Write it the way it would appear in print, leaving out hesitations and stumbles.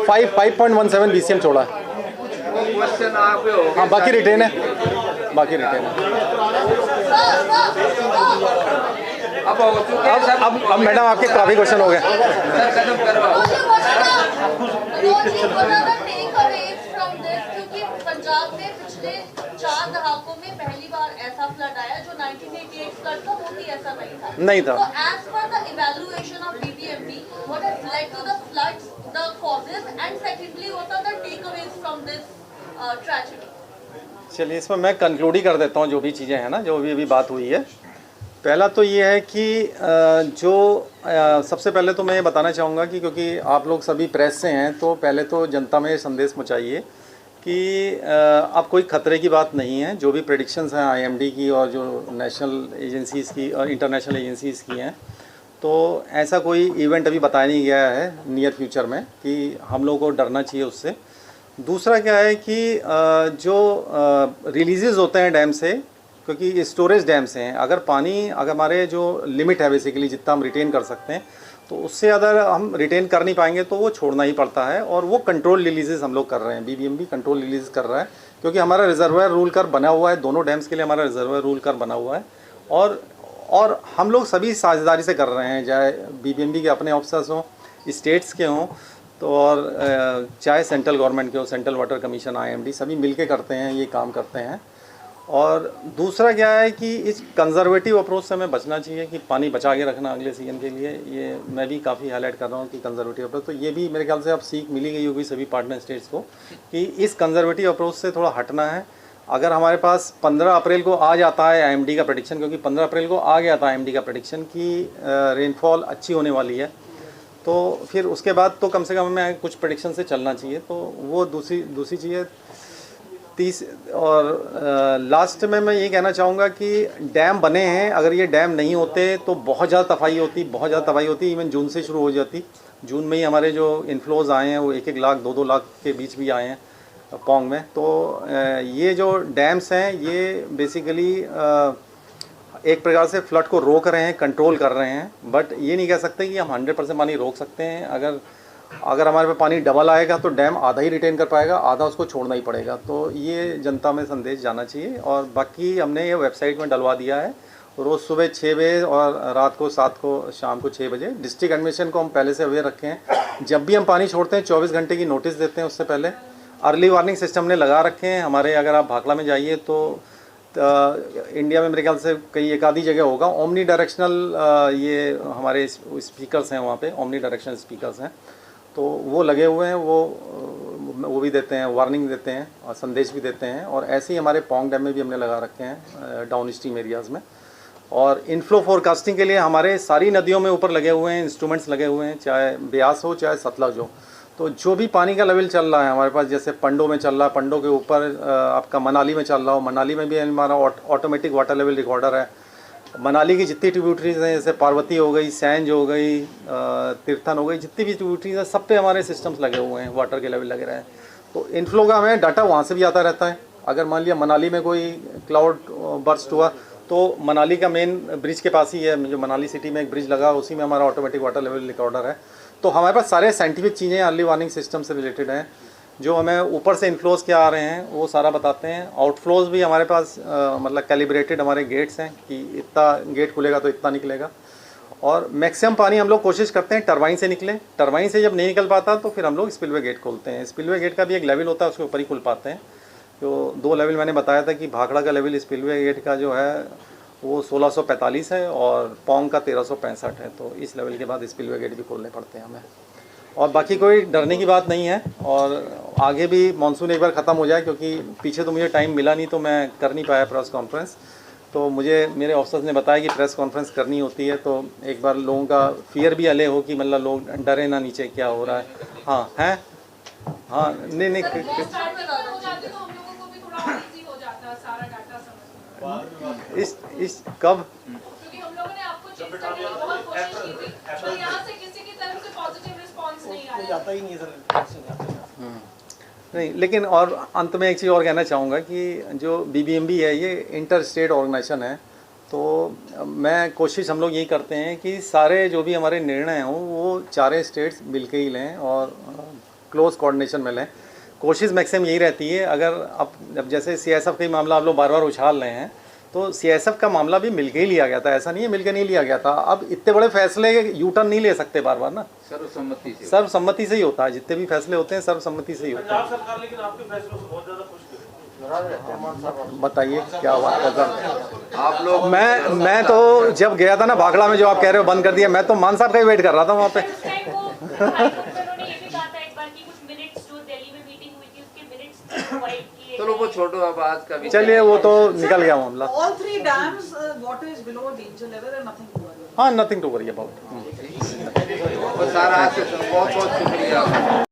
5.17 BCM छोड़ा है। Question आपके हो हाँ, बाकी रिटेन है, बाकी रिटेन है। अब हो चुके हैं सब। अब मैडम आपके काफ़ी क्वेश्चन हो गए। सर खत्म करवाओ। क्योंकि पंजाब में पिछले 4 दहाकों में पहली बार ऐसा फ्लड आया जो 1988 फ्लड था, वो भी ऐसा नहीं था। So as per the evaluation of BBMP, what has led to the floods, the causes, and secondly, what are the takeaways from this tragedy? चलिए, इसमें मैं कंक्लूड ही कर देता हूँ जो भी चीज़ें हैं ना, जो भी अभी बात हुई है। पहला तो ये है कि सबसे पहले तो मैं ये बताना चाहूँगा कि क्योंकि आप लोग सभी प्रेस से हैं, तो पहले तो जनता में ये संदेश पहुँचाइए कि अब कोई ख़तरे की बात नहीं है। जो भी प्रेडिक्शंस हैं IMD की और जो नेशनल एजेंसीज़ की और इंटरनेशनल एजेंसीज़ की हैं, तो ऐसा कोई इवेंट अभी बताया नहीं गया है नियर फ्यूचर में कि हम लोगों को डरना चाहिए उससे। दूसरा क्या है कि जो रिलीजेस होते हैं डैम से, क्योंकि स्टोरेज डैम्स हैं, अगर हमारे जो लिमिट है बेसिकली जितना हम रिटेन कर सकते हैं, तो उससे अगर हम रिटेन कर नहीं पाएंगे तो वो छोड़ना ही पड़ता है। और वो कंट्रोल रिलीजेस हम लोग कर रहे हैं, BBMP कंट्रोल रिलीज कर रहा है, क्योंकि हमारा रिजर्वायर रूल कर बना हुआ है, दोनों डैम्स के लिए हमारा रिजर्वायर रूल कर बना हुआ है। और हम लोग सभी साझेदारी से कर रहे हैं, चाहे BBMP के अपने ऑफिसर्स हों, स्टेट्स के हों, तो और चाहे सेंट्रल गवर्नमेंट के हो, सेंट्रल वाटर कमीशन, IMD, सभी मिलके करते हैं, ये काम करते हैं। और दूसरा क्या है कि इस कंजर्वेटिव अप्रोच से हमें बचना चाहिए कि पानी बचा के रखना अगले सीजन के लिए। ये मैं भी काफ़ी हाईलाइट कर रहा हूँ कि कंजर्वेटिव अप्रोच, तो ये भी मेरे ख्याल से अब सीख मिली गई होगी सभी पार्टनर स्टेट्स को कि इस कंजर्वेटिव अप्रोच से थोड़ा हटना है। अगर हमारे पास 15 अप्रैल को आ जाता है IMD का प्रेडिक्शन, क्योंकि 15 अप्रैल को आ गया था IMD का प्रेडिक्शन कि रेनफॉल अच्छी होने वाली है, तो फिर उसके बाद तो कम से कम हमें कुछ प्रेडिक्शन से चलना चाहिए। तो वो दूसरी चीज़ है। और लास्ट में मैं ये कहना चाहूँगा कि डैम बने हैं, अगर ये डैम नहीं होते तो बहुत ज़्यादा तबाही होती, इवन जून से शुरू हो जाती। जून में ही हमारे जो इन्फ्लोज आए हैं वो 1-1 लाख 2-2 लाख के बीच भी आए हैं पोंग में। तो ये जो डैम्स हैं ये बेसिकली एक प्रकार से फ्लड को रोक रहे हैं, कंट्रोल कर रहे हैं, बट ये नहीं कह सकते कि हम 100% पानी रोक सकते हैं। अगर हमारे पे पानी डबल आएगा तो डैम आधा ही रिटेन कर पाएगा, आधा उसको छोड़ना ही पड़ेगा। तो ये जनता में संदेश जाना चाहिए। और बाकी हमने ये वेबसाइट में डलवा दिया है, रोज़ सुबह 6 बजे और रात को 7 को, शाम को 6 बजे। डिस्ट्रिक्ट एडमिशन को हम पहले से अवेयर रखे हैं, जब भी हम पानी छोड़ते हैं 24 घंटे की नोटिस देते हैं। उससे पहले अर्ली वार्निंग सिस्टम ने लगा रखे हैं हमारे। अगर आप भाखड़ा में जाइए तो इंडिया में मेरे ख्याल से कई एक आधी जगह होगा ओमनी डायरेक्शनल, ये हमारे स्पीकर्स हैं वहाँ पे, ओमनी डायरेक्शनल स्पीकर्स हैं, तो वो लगे हुए हैं। वो भी देते हैं, वार्निंग देते हैं और संदेश भी देते हैं। और ऐसे ही हमारे पोंग डैम में भी हमने लगा रखे हैं डाउन स्ट्रीम एरियाज़ में। और इनफ्लो फोरकास्टिंग के लिए हमारे सारी नदियों में ऊपर लगे हुए हैं इंस्ट्रूमेंट्स लगे हुए हैं, चाहे ब्यास हो चाहे सतलज हो। तो जो भी पानी का लेवल चल रहा है हमारे पास, जैसे पंडो में चल रहा है, पंडो के ऊपर आपका मनाली में चल रहा हो, मनाली में भी हमारा ऑटोमेटिक वाटर लेवल रिकॉर्डर है। मनाली की जितनी ट्रिब्यूटरीज हैं, जैसे पार्वती हो गई, सैंज हो गई, तीर्थन हो गई, जितनी भी ट्रिब्यूटरीज हैं सब पे हमारे सिस्टम्स लगे हुए हैं, वाटर के लेवल लगे रहे हैं। तो इनफ्लो का हमें डाटा वहाँ से भी आता रहता है। अगर मान लिया मनाली में कोई क्लाउड बर्स्ट हुआ तो मनाली का मेन ब्रिज के पास ही है, जो मनाली सिटी में एक ब्रिज लगा, उसी में हमारा ऑटोमेटिक वाटर लेवल रिकॉर्डर है। तो हमारे पास सारे साइंटिफिक चीज़ें अर्ली वार्निंग सिस्टम से रिलेटेड हैं। जो हमें ऊपर से इनफ्लोज क्या आ रहे हैं वो सारा बताते हैं। आउटफ्लोज भी हमारे पास मतलब कैलिब्रेटेड हमारे गेट्स हैं कि इतना गेट खुलेगा तो इतना निकलेगा। और मैक्सिमम पानी हम लोग कोशिश करते हैं टरबाइन से निकले। टरबाइन से जब नहीं निकल पाता तो फिर हम लोग स्पिलवे गेट खोलते हैं। स्पिलवे गेट का भी एक लेवल होता है, उसके ऊपर ही खुल पाते हैं। जो 2 लेवल मैंने बताया था कि भाखड़ा का लेवल स्पिलवे गेट का जो है वो 1645 है और पोंग का 1365 है। तो इस लेवल के बाद स्पिलवे गेट भी खोलने पड़ते हैं हमें। और बाकी कोई डरने की बात नहीं है। और आगे भी मानसून एक बार ख़त्म हो जाए, क्योंकि पीछे तो मुझे टाइम मिला नहीं तो मैं कर नहीं पाया प्रेस कॉन्फ्रेंस। तो मुझे मेरे ऑफिसर्स ने बताया कि प्रेस कॉन्फ्रेंस करनी होती है, तो एक बार लोगों का फियर भी अले हो कि मतलब लोग डरे ना नीचे क्या हो रहा है। हाँ हैं, हाँ नहीं इस कब जाता ही नहीं है सर। नहीं, लेकिन और अंत में एक चीज़ और कहना चाहूँगा कि जो BBMP है ये इंटर स्टेट ऑर्गेनाइजेशन है। तो मैं कोशिश हम लोग यही करते हैं कि सारे जो भी हमारे निर्णय हों वो 4 स्टेट्स मिल के ही लें। और क्लोज कोऑर्डिनेशन में लें। कोशिश मैक्सिमम यही रहती है, अगर अब जैसे CISF का ही मामला आप लोग बार बार उछाल रहे हैं, तो CISF का मामला भी मिलके ही लिया गया था, ऐसा नहीं है मिलके नहीं लिया गया था। अब इतने बड़े फैसले यू टर्न नहीं ले सकते बार बार ना, सर्वसम्मति से ही होता है, जितने भी फैसले होते हैं सर्वसम्मति से ही होते हैं। सरकार लेकिन आपके फैसलों से बहुत ज्यादा खुश थी। बताइए क्या बात है आप लोग मैं तो जब गया था ना भाखड़ा में, जो आप कह रहे हो बंद कर दिया, मैं तो मान साहब का ही वेट कर रहा था वहाँ पे। चलो वो छोड़ो, अब आज का भी चलिए वो तो निकल गया मामला। All three dams, water is below danger level and nothing to worry. हाँ, नथिंग टू वरी अबाउट। सारा बहुत बहुत शुक्रिया।